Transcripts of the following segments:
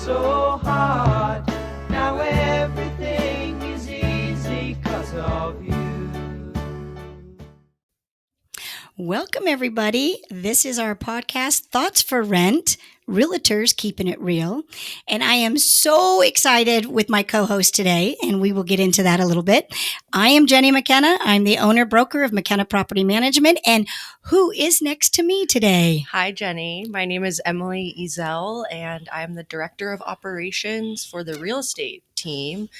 so hard. Now everything is easy 'cause of you. Welcome, everybody. This is our podcast, Thoughts for Rent, Realtors Keeping It Real. And I am so excited with my co-host today, and we will get into that a little bit. I am Jenni McKenna. I'm the owner-broker of McKenna Property Management. And who is next to me today? Hi, Jenni. My name is Emily Ezel, and I'm the Director of Operations for the real estate team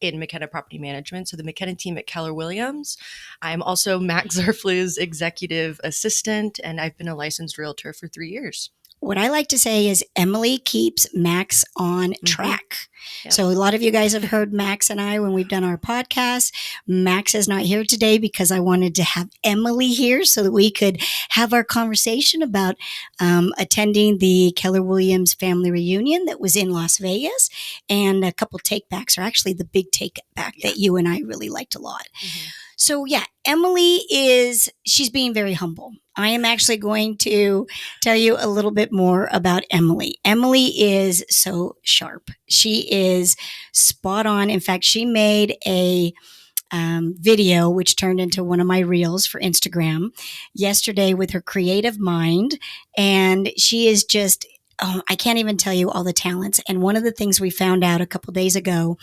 in McKenna Property Management, so the McKenna team at Keller Williams. I'm also Max Zerflu's executive assistant, and I've been a licensed realtor for 3 years. What I like to say is Emily keeps Max on track. Yep. So a lot of you guys have heard Max and I when we've done our podcast. Max is not here today because I wanted to have Emily here so that we could have our conversation about attending the Keller Williams family reunion that was in Las Vegas, and a couple takebacks, or actually the big takeback that you and I really liked a lot. Mm-hmm. So yeah, Emily she's being very humble. I am actually going to tell you a little bit more about Emily. Emily is so sharp. She is spot on. In fact, she made a video, which turned into one of my reels for Instagram yesterday with her creative mind. And she is just, I can't even tell you all the talents. And one of the things we found out a couple days ago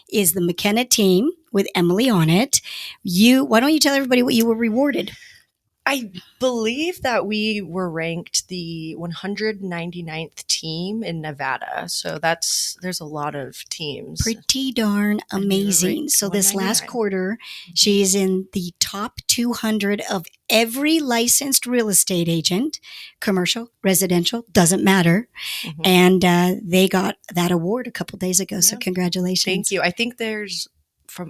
is the McKenna team with Emily on it. Why don't you tell everybody what you were rewarded? I believe that we were ranked the 199th team in Nevada. So there's a lot of teams. Pretty darn amazing. So this last quarter, she is in the top 200 of every licensed real estate agent, commercial, residential, doesn't matter. Mm-hmm. And they got that award a couple days ago. Yeah. So congratulations. Thank you. I think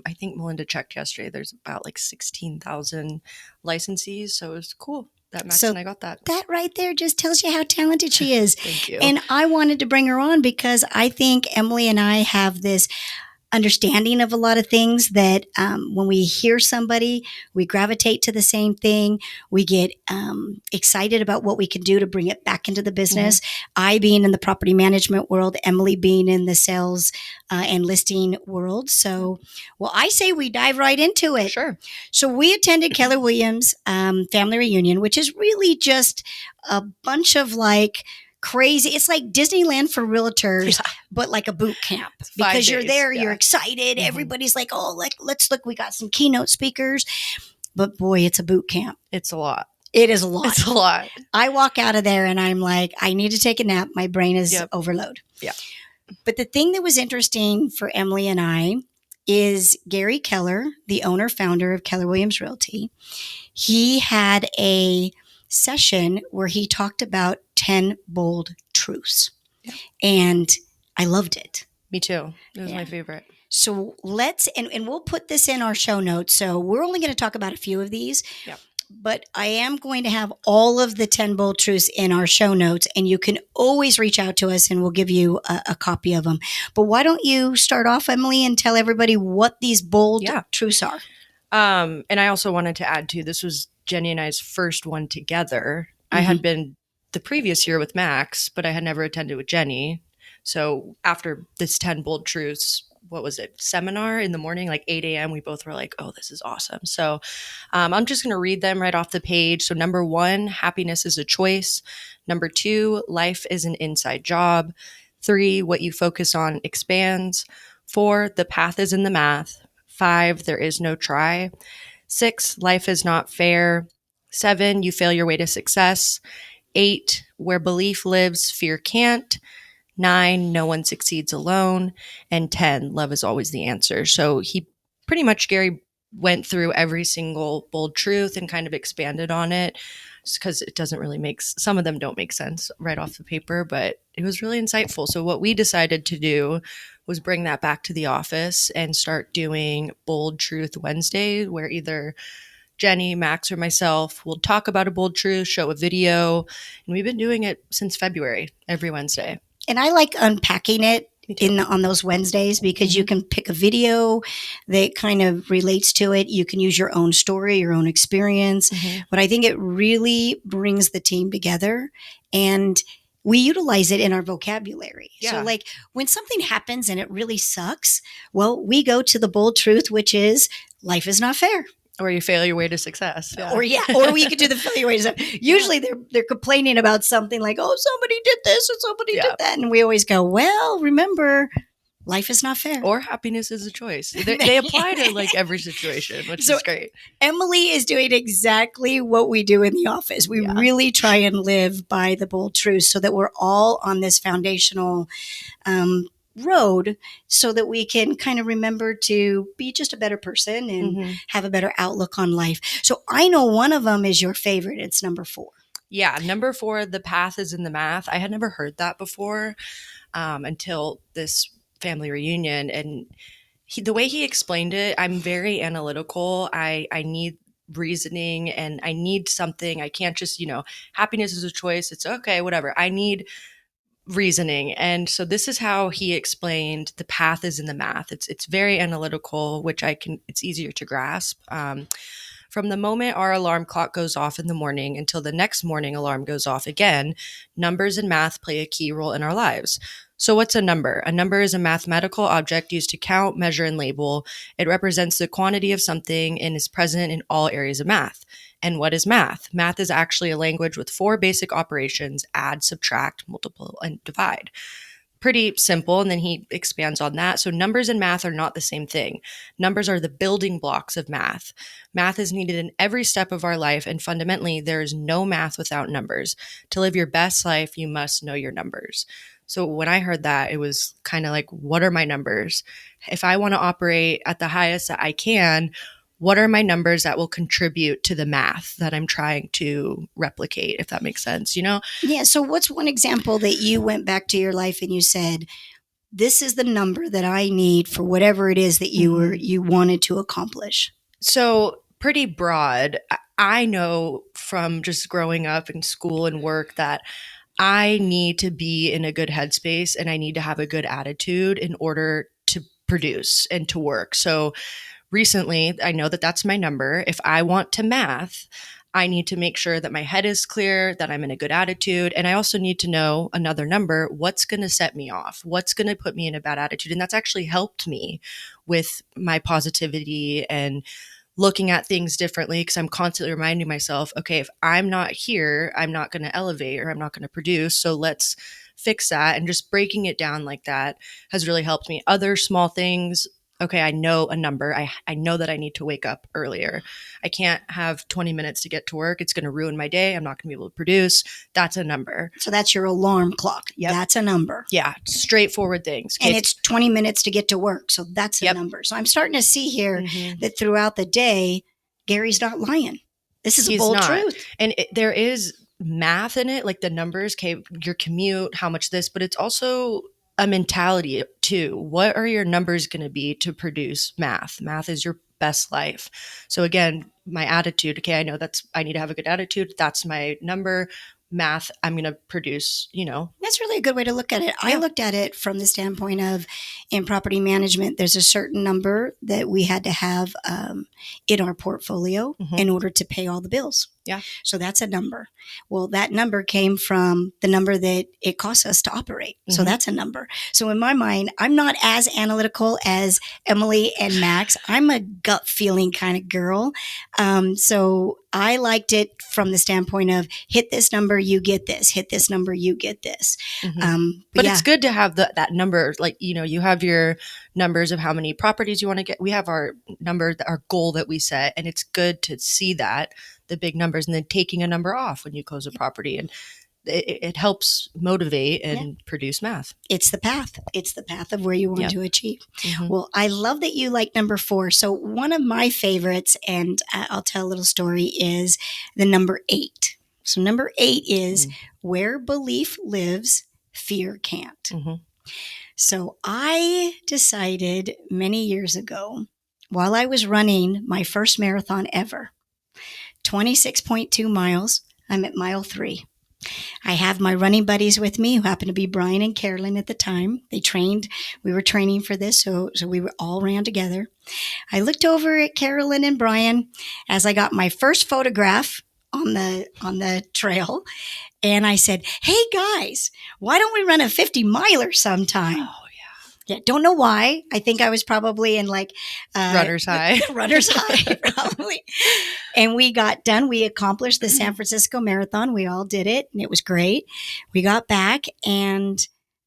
I think Melinda checked yesterday, there's about like 16,000 licensees. So it was cool that Max and I got that. That right there just tells you how talented she is. Thank you. And I wanted to bring her on because I think Emily and I have this understanding of a lot of things that when we hear somebody, we gravitate to the same thing. We get excited about what we can do to bring it back into the business. Mm-hmm. I being in the property management world, Emily being in the sales and listing world. So, well, I say we dive right into it. Sure. So we attended Keller Williams family reunion, which is really just a bunch of crazy. It's like Disneyland for realtors, but like a boot camp because you're there, you're excited. Mm-hmm. Everybody's like, let's look. We got some keynote speakers, but boy, it's a boot camp. It's a lot. It is a lot. It's a lot. I walk out of there and I'm like, I need to take a nap. My brain is overload. Yeah. But the thing that was interesting for Emily and I is Gary Keller, the owner, founder of Keller Williams Realty. He had a session where he talked about 10 bold truths. Yeah. And I loved it. Me too. It was my favorite. So and we'll put this in our show notes. So we're only going to talk about a few of these. Yeah. But I am going to have all of the 10 bold truths in our show notes, and you can always reach out to us and we'll give you a copy of them. But why don't you start off, Emily, and tell everybody what these bold truths are? And I also wanted to add too, this was Jenni and I's first one together. Mm-hmm. I had been the previous year with Max, but I had never attended with Jenni. So after this 10 bold truths, what was it, seminar in the morning, like 8 a.m., we both were like, oh, this is awesome. So I'm just going to read them right off the page. So number 1, happiness is a choice. Number 2, life is an inside job. 3, what you focus on expands. 4, the path is in the math. 5, there is no try. 6, life is not fair. 7, you fail your way to success. 8, where belief lives, fear can't. 9, no one succeeds alone. And 10, love is always the answer. So he pretty much, Gary went through every single bold truth and kind of expanded on it, just because it doesn't really some of them don't make sense right off the paper, but it was really insightful. So what we decided to do was bring that back to the office and start doing Bold Truth Wednesday, where either Jenni, Max, or myself will talk about a bold truth, show a video, and we've been doing it since February, every Wednesday. And I like unpacking it on those Wednesdays because you can pick a video that kind of relates to it. You can use your own story, your own experience. Mm-hmm. But I think it really brings the team together. And we utilize it in our vocabulary. Yeah. So like when something happens and it really sucks, well, we go to the bold truth, which is life is not fair. Or you fail your way to success. Yeah. Or we could do the failure way to success. Usually they're complaining about something like, oh, somebody did this or somebody did that. And we always go, well, remember, life is not fair. Or happiness is a choice. They apply to like every situation, which is great. Emily is doing exactly what we do in the office. We really try and live by the bold truth so that we're all on this foundational road so that we can kind of remember to be just a better person and have a better outlook on life. So I know one of them is your favorite. It's number 4. Yeah. Number 4, the path is in the math. I had never heard that before until this family reunion. And the way he explained it, I'm very analytical. I need reasoning and I need something. I can't just, happiness is a choice. It's okay, whatever. I need reasoning. And so this is how he explained the path is in the math. It's very analytical, which it's easier to grasp. From the moment our alarm clock goes off in the morning until the next morning alarm goes off again, numbers and math play a key role in our lives. So what's a number? A number is a mathematical object used to count, measure, and label. It represents the quantity of something and is present in all areas of math. And what is math? Math is actually a language with 4 basic operations: add, subtract, multiply, and divide. Pretty simple. And then he expands on that. So numbers and math are not the same thing. Numbers are the building blocks of math. Math is needed in every step of our life. And fundamentally, there is no math without numbers. To live your best life, you must know your numbers. So when I heard that, it was kind of like, what are my numbers? If I want to operate at the highest that I can, what are my numbers that will contribute to the math that I'm trying to replicate, if that makes sense, Yeah. So what's one example that you went back to your life and you said, this is the number that I need for whatever it is that you wanted to accomplish? So pretty broad. I know from just growing up in school and work that I need to be in a good headspace and I need to have a good attitude in order to produce and to work. So recently, I know that that's my number. If I want to math, I need to make sure that my head is clear, that I'm in a good attitude. And I also need to know another number, what's going to set me off? What's going to put me in a bad attitude? And that's actually helped me with my positivity and looking at things differently, because I'm constantly reminding myself, okay, if I'm not here, I'm not going to elevate or I'm not going to produce. So let's fix that. And just breaking it down like that has really helped me. Other small things. Okay, I know a number. I know that I need to wake up earlier. I can't have 20 minutes to get to work. It's going to ruin my day. I'm not going to be able to produce. That's a number. So that's your alarm clock. Yep. That's a number. Yeah, straightforward things. And it's 20 minutes to get to work. So that's a number. So I'm starting to see here that throughout the day, Gary's not lying. This is a bold truth. And there is math in it, like the numbers, okay, your commute, how much this, but it's also a mentality too. What are your numbers going to be to produce math? Math is your best life. So again, my attitude, okay, I know I need to have a good attitude. That's my number. Math, I'm going to produce, That's really a good way to look at it. Yeah. I looked at it from the standpoint of in property management, there's a certain number that we had to have in our portfolio in order to pay all the bills. Yeah. So that's a number. Well, that number came from the number that it costs us to operate. So that's a number. So in my mind, I'm not as analytical as Emily and Max. I'm a gut feeling kind of girl. So I liked it from the standpoint of hit this number, you get this. Hit this number, you get this. But it's good to have that number. Like, you have your numbers of how many properties you want to get. We have our number, our goal that we set. And it's good to see that, the big numbers, and then taking a number off when you close a property. And it helps motivate and produce math. It's the path. It's the path of where you want to achieve. Well, I love that you like number 4. So one of my favorites, and I'll tell a little story, is the number 8. So number 8 is where belief lives, fear can't. So I decided many years ago, while I was running my first marathon ever, 26.2 miles, I'm at mile 3. I have my running buddies with me who happened to be Brian and Carolyn at the time. We were training for this, so we were all ran together. I looked over at Carolyn and Brian as I got my first photograph on the trail, and I said, "Hey guys, why don't we run a 50 miler sometime?" Oh Yeah, don't know why. I think I was probably in like Runner's high. runner's high, probably. And we got done. We accomplished the San Francisco Marathon. We all did it, and it was great. We got back, and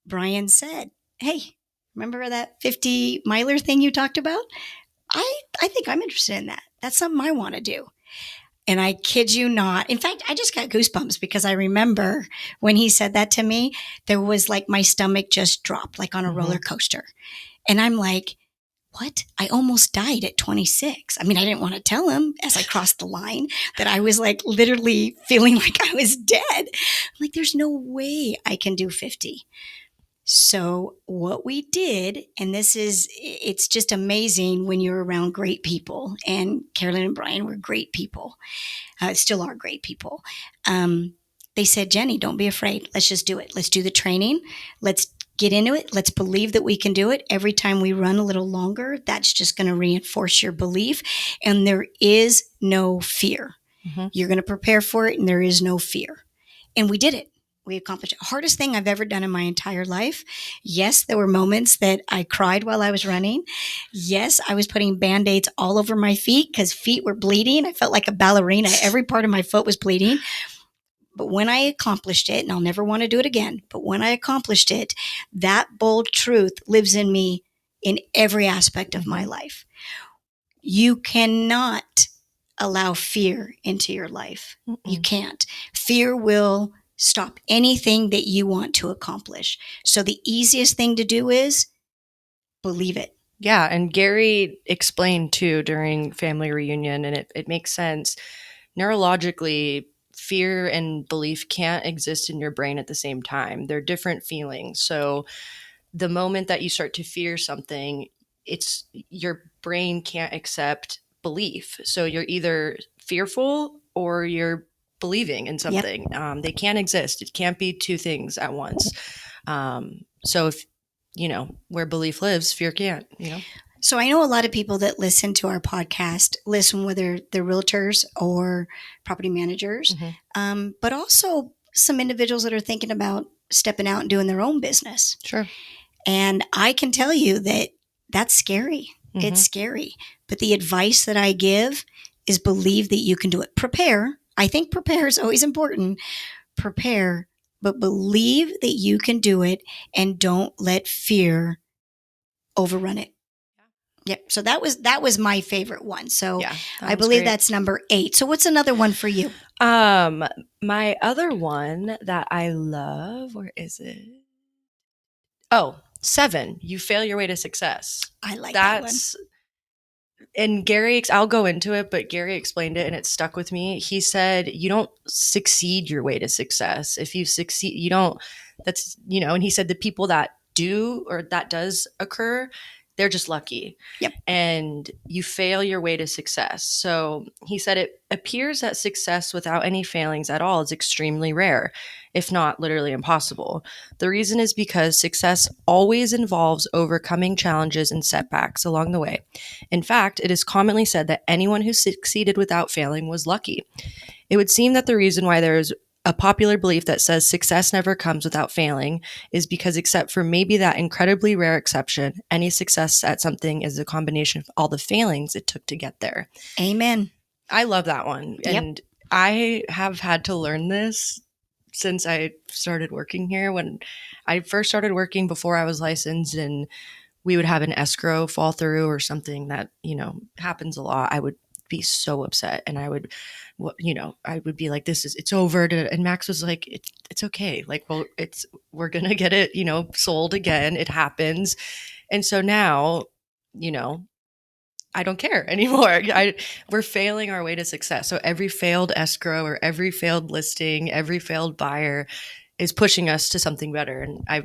Brian said, "Hey, remember that 50 miler thing you talked about? I think I'm interested in that. That's something I want to do." And I kid you not. In fact, I just got goosebumps because I remember when he said that to me, there was like my stomach just dropped like on a roller coaster. And I'm like, what? I almost died at 26. I mean, I didn't want to tell him as I crossed the line that I was like literally feeling like I was dead. I'm like, there's no way I can do 50. So what we did, and it's just amazing when you're around great people, and Carolyn and Brian were great people, still are great people. They said, "Jenni, don't be afraid. Let's just do it. Let's do the training. Let's get into it. Let's believe that we can do it. Every time we run a little longer, that's just going to reinforce your belief. And there is no fear. You're going to prepare for it, and there is no fear." And we did it. We accomplished it. Hardest thing I've ever done in my entire life. Yes, there were moments that I cried while I was running. Yes, I was putting Band-Aids all over my feet because feet were bleeding. I felt like a ballerina. Every part of my foot was bleeding. But when I accomplished it, and I'll never want to do it again, but when I accomplished it, that bold truth lives in me in every aspect of my life. You cannot allow fear into your life. You can't. Fear will stop anything that you want to accomplish. So the easiest thing to do is believe it. Yeah. And Gary explained too during family reunion, and it makes sense. Neurologically, fear and belief can't exist in your brain at the same time. They're different feelings. So the moment that you start to fear something, it's your brain can't accept belief. So you're either fearful or you're believing in something. They can't exist. It can't be two things at once. So if, where belief lives, fear can't, So I know a lot of people that listen to our podcast, listen whether they're realtors or property managers, but also some individuals that are thinking about stepping out and doing their own business. Sure. And I can tell you that that's scary. It's scary. But the advice that I give is believe that you can do it. Prepare. I think prepare is always important. Prepare, but believe that you can do it, and don't let fear overrun it. Yep. So that was my favorite one. So Yeah, I believe great. that's number 8. So what's another one for you? My other one that I love, where is it? Oh, 7. You fail your way to success. I like that one. And Gary, I'll go into it, but Gary explained it and it stuck with me. He said, you don't succeed your way to success. If you succeed, you don't, and he said the people that do, or that does occur, they're just lucky. Yep. And you fail your way to success. So he said it appears that success without any failings at all is extremely rare, if not literally impossible. The reason is because success always involves overcoming challenges and setbacks along the way. In fact, it is commonly said that anyone who succeeded without failing was lucky. It would seem that the reason why there is a popular belief that says success never comes without failing is because, except for maybe that incredibly rare exception, any success at something is a combination of all the failings it took to get there. Amen. I love that one. Yep. And I have had to learn this since I started working here. When I first started working before I was licensed, and we would have an escrow fall through or something that, happens a lot, I would be so upset, and I would be like, it's over. And Max was like, it's okay. Like, well, we're going to get it, sold again. It happens. And so now, I don't care anymore. We're failing our way to success. So every failed escrow or every failed listing, every failed buyer is pushing us to something better. And I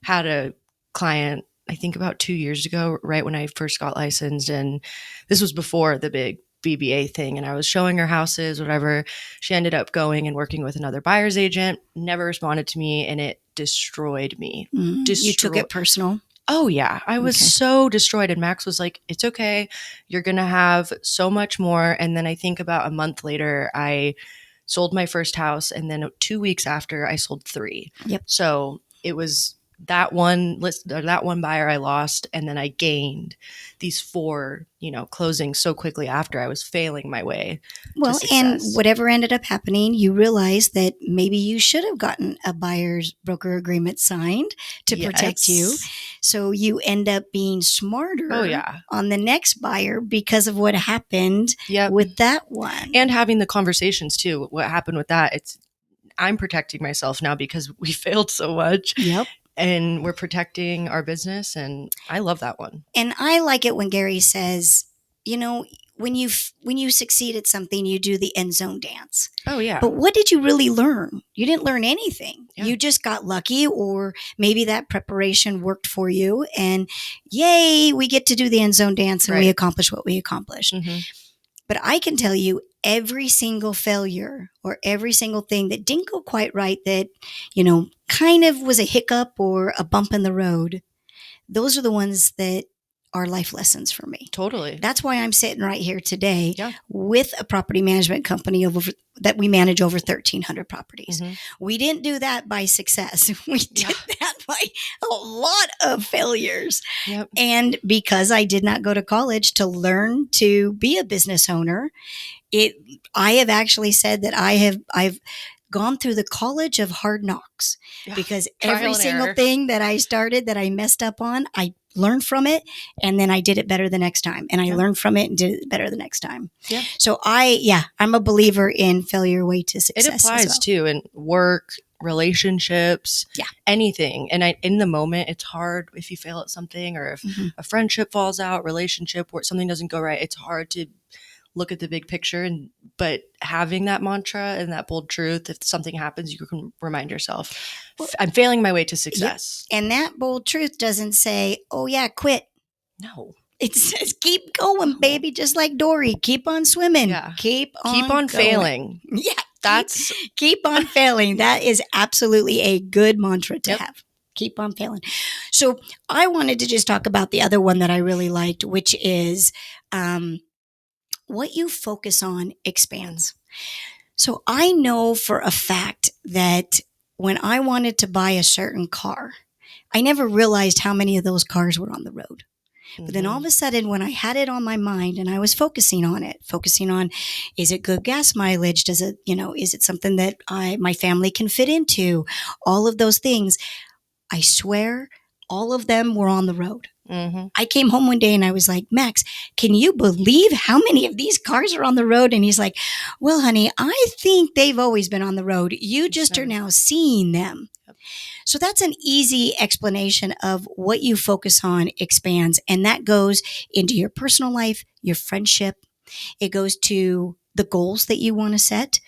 had a client, I think about 2 years ago, right when I first got licensed. And this was before the big BBA thing. And I was showing her houses, whatever. She ended up going and working with another buyer's agent, never responded to me, and it destroyed me. You took it personal? Oh, yeah. I was so destroyed. And Max was like, it's okay. You're going to have so much more. And then I think about a month later, I sold my first house, and then 2 weeks after I sold 3. Yep. So it was that one buyer I lost, and then I gained these 4, closings so quickly after I was failing my way to Well, and success. whatever ended up happening, you realize that maybe you should have gotten a buyer's broker agreement signed to protect you. Yes. So you end up being smarter Oh, yeah. on the next buyer because of what happened Yep. with that one. And having the conversations too. What happened with that? I'm protecting myself now because we failed so much. Yep. And we're protecting our business, and I love that one. And I like it when Gary says, when you succeed at something, you do the end zone dance. Oh, yeah. But what did you really learn? You didn't learn anything. Yeah. You just got lucky, or maybe that preparation worked for you. And yay, we get to do the end zone dance and we Right. accomplish what we accomplished. Mhm. But I can tell you every single failure or every single thing that didn't go quite right, that, kind of was a hiccup or a bump in the road, those are the ones that are life lessons for me. Totally. That's why I'm sitting right here today Yeah. with a property management company that we manage over 1,300 properties. Mhm. We didn't do that by success. We did Yeah. that by a lot of failures. Yep. And because I did not go to college to learn to be a business owner, I have actually said that I've gone through the college of hard knocks, Yeah. because Trial every and single error. thing that I started that I messed up on, I learned from it, and then I did it better the next time, and I Yeah. learned from it and did it better the next time. Yeah. So I'm a believer in failure way to success. It applies as well. too in work, relationships, Yeah. anything. And in the moment, it's hard if you fail at something, or if Mhm. a friendship falls out, relationship, where something doesn't go right. It's hard to look at the big picture, but having that mantra and that bold truth, if something happens, you can remind yourself, I'm failing my way to success. And that bold truth doesn't say, "Oh yeah, quit." No. It says, "Keep going, baby," just like Dory. Keep on swimming. Yeah. Keep Keep going. on failing. Yeah. That's Keep on failing. That is absolutely a good mantra to Yep. have. Keep on failing. So I wanted to just talk about the other one that I really liked, which is what you focus on expands. So I know for a fact that when I wanted to buy a certain car, I never realized how many of those cars were on the road. But then all of a sudden, when I had it on my mind and I was focusing on, is it good gas mileage? Does it, is it something that my family can fit into? All of those things, I swear, all of them were on the road. Mhm. I came home one day and I was like, "Max, can you believe how many of these cars are on the road?" And he's like, "Well, honey, I think they've always been on the road. You just are now seeing them." Yep. So that's an easy explanation of what you focus on expands. And that goes into your personal life, your friendship. It goes to the goals that you want to set.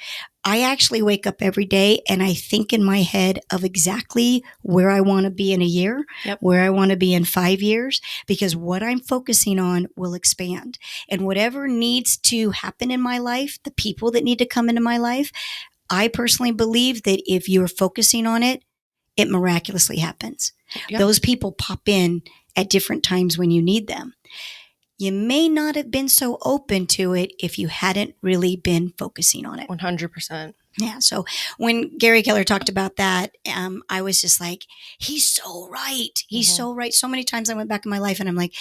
I actually wake up every day and I think in my head of exactly where I want to be in a year, Yep. where I want to be in 5 years, because what I'm focusing on will expand. And whatever needs to happen in my life, the people that need to come into my life, I personally believe that if you're focusing on it, it miraculously happens. Yep. Those people pop in at different times when you need them. You may not have been so open to it if you hadn't really been focusing on it. 100%. Yeah. So when Gary Keller talked about that, I was just like, he's so right. He's so right. So many times I went back in my life and I'm like,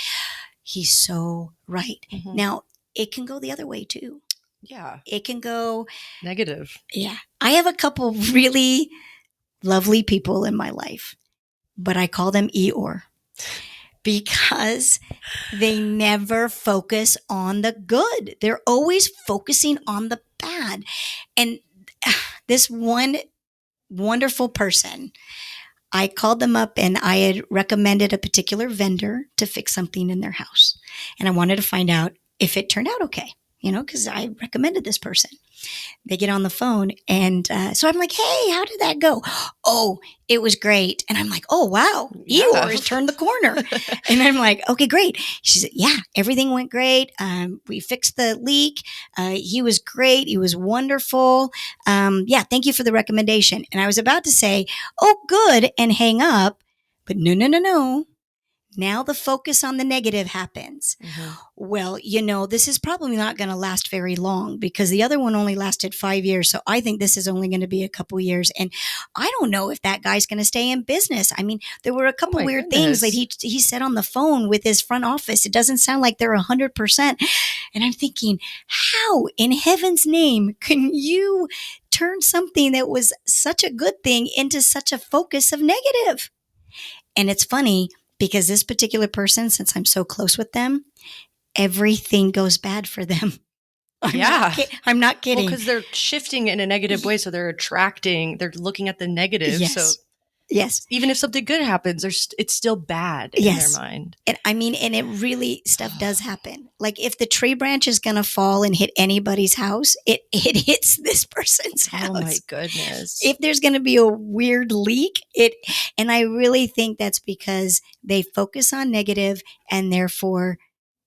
he's so right. Mhm. Now, it can go the other way too. Yeah. It can go, Negative. yeah. I have a couple really lovely people in my life, but I call them Eeyore, because they never focus on the good. They're always focusing on the bad. And this one wonderful person, I called them up and I had recommended a particular vendor to fix something in their house. And I wanted to find out if it turned out okay, because I recommended this person. They get on the phone and so I'm like, "Hey, how did that go?" "Oh, it was great." And I'm like, "Oh, wow, Yeah. Eeyore has turned the corner." And I'm like, "Okay, great." She said, "Yeah, everything went great. We fixed the leak. He was great. He was wonderful. Yeah, thank you for the recommendation." And I was about to say, "Oh, good," and hang up. But no. Now the focus on the negative happens. Well, this is probably not going to last very long because the other one only lasted 5 years. So I think this is only going to be a couple years. And I don't know if that guy's going to stay in business. I mean, there were a couple weird things that he said on the phone with his front office. It doesn't sound like they're 100%. And I'm thinking, how in heaven's name can you turn something that was such a good thing into such a focus of negative? And it's funny because this particular person, since I'm so close with them, everything goes bad for them. I'm not kidding. Well, because they're shifting in a negative way. So they're looking at the negative. Yes. So yes. Even if something good happens, it's still bad in their mind. And and it really, stuff does happen. Like if the tree branch is going to fall and hit anybody's house, it hits this person's house. Oh my goodness. If there's going to be a weird leak, and I really think that's because they focus on negative and therefore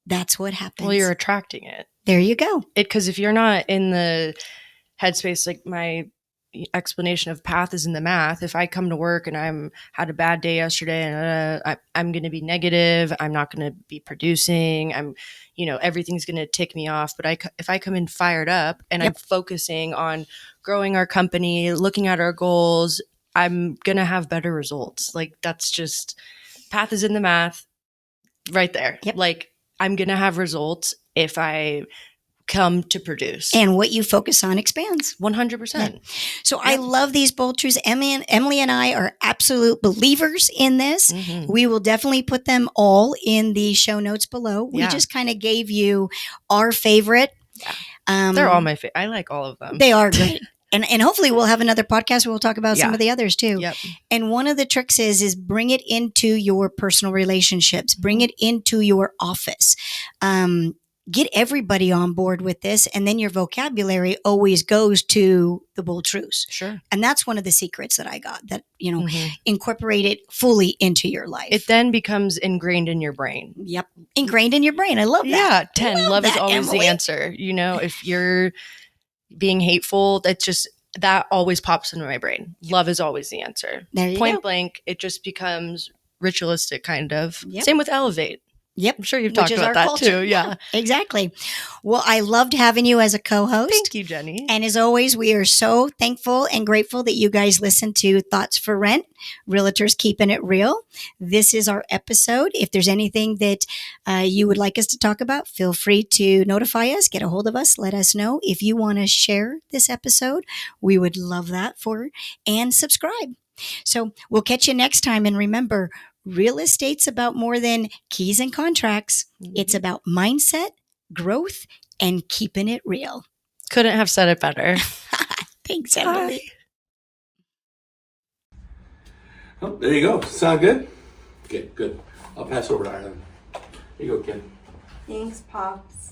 that's what happens. Well, you're attracting it. There you go. Because if you're not in the headspace, like my explanation of path is in the math. If I come to work and had a bad day yesterday and I'm going to be negative, I'm not going to be producing, everything's going to tick me off. But if I come in fired up and I'm focusing on growing our company, looking at our goals, I'm going to have better results. Like that's just path is in the math right there. Yep. Like I'm going to have results if I come to produce. And what you focus on expands. 100%. Yeah. So I love these bold truths. Emily and I are absolute believers in this. Mm-hmm. We will definitely put them all in the show notes below. We just kind of gave you our favorite. Yeah. They're all my favorite. I like all of them. They are great. And hopefully we'll have another podcast where we'll talk about some of the others too. Yep. And one of the tricks is bring it into your personal relationships. Bring it into your office. Get everybody on board with this. And then your vocabulary always goes to the bold truths. Sure. And that's one of the secrets that I got that, incorporate it fully into your life. It then becomes ingrained in your brain. Yep. Ingrained in your brain. I love that. Yeah. 10. Love is always Emily. the answer. If you're being hateful, that always pops into my brain. Love is always the answer. There you Point go. blank, it just becomes ritualistic kind of. Yep. Same with elevate. Yep. I'm sure you've talked about that too. Yeah. Exactly. Well, I loved having you as a co-host. Thank you, Jenni. And as always, we are so thankful and grateful that you guys listen to Thoughts for Rent, Realtors Keeping It Real. This is our episode. If there's anything that you would like us to talk about, feel free to notify us, get a hold of us, let us know. If you want to share this episode, we would love that and subscribe. So we'll catch you next time. And remember, real estate's about more than keys and contracts. Mm-hmm. It's about mindset, growth, and keeping it real. Couldn't have said it better. Thanks, Emily. Oh, there you go. Sound good? Okay, good. I'll pass over to Ireland. Here you go, Kim. Thanks, Pops.